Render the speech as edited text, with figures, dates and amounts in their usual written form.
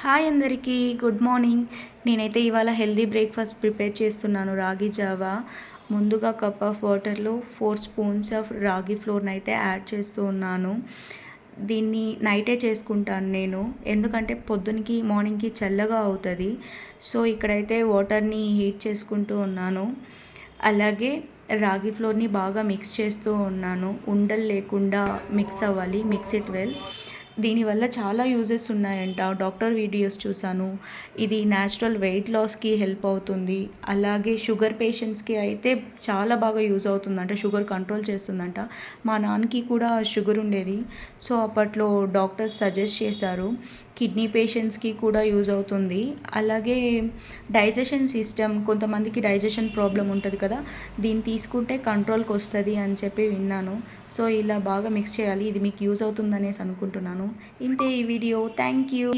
Hi అందరికీ good morning. నేనైతే ఇవాళ హెల్దీ బ్రేక్ఫాస్ట్ ప్రిపేర్ చేస్తున్నాను. రాగి జావా. ముందుగా కప్ ఆఫ్ వాటర్లో 4 స్పూన్స్ ఆఫ్ రాగి ఫ్లోర్ని అయితే యాడ్ చేస్తూ ఉన్నాను. దీన్ని నైటే చేసుకుంటాను నేను, ఎందుకంటే పొద్దునకి మార్నింగ్కి చల్లగా అవుతుంది. సో ఇక్కడైతే వాటర్ని హీట్ చేసుకుంటూ ఉన్నాను. అలాగే రాగి ఫ్లోర్ని బాగా మిక్స్ చేస్తూ ఉన్నాను. ఉండలు లేకుండా మిక్స్ అవ్వాలి. Mix it well. దీనివల్ల చాలా యూజెస్ ఉన్నాయంట. డాక్టర్ వీడియోస్ చూశాను. ఇది న్యాచురల్ వెయిట్ లాస్కి హెల్ప్ అవుతుంది. అలాగే షుగర్ పేషెంట్స్కి అయితే చాలా బాగా యూజ్ అవుతుందంట. షుగర్ కంట్రోల్ చేస్తుందంట. మా నాన్నకి కూడా షుగర్ ఉండేది. సో అప్పట్లో డాక్టర్స్ సజెస్ట్ చేశారు. కిడ్నీ పేషెంట్స్కి కూడా యూజ్ అవుతుంది. అలాగే డైజెషన్ సిస్టమ్, కొంతమందికి డైజెషన్ ప్రాబ్లం ఉంటుంది కదా, దీన్ని తీసుకుంటే కంట్రోల్కి వస్తుంది అని చెప్పి విన్నాను. సో ఇలా బాగా మిక్స్ చేయాలి. ఇది మీకు యూజ్ అవుతుందనేసి అనుకుంటున్నాను. ఇంతే ఈ వీడియో. Thank you.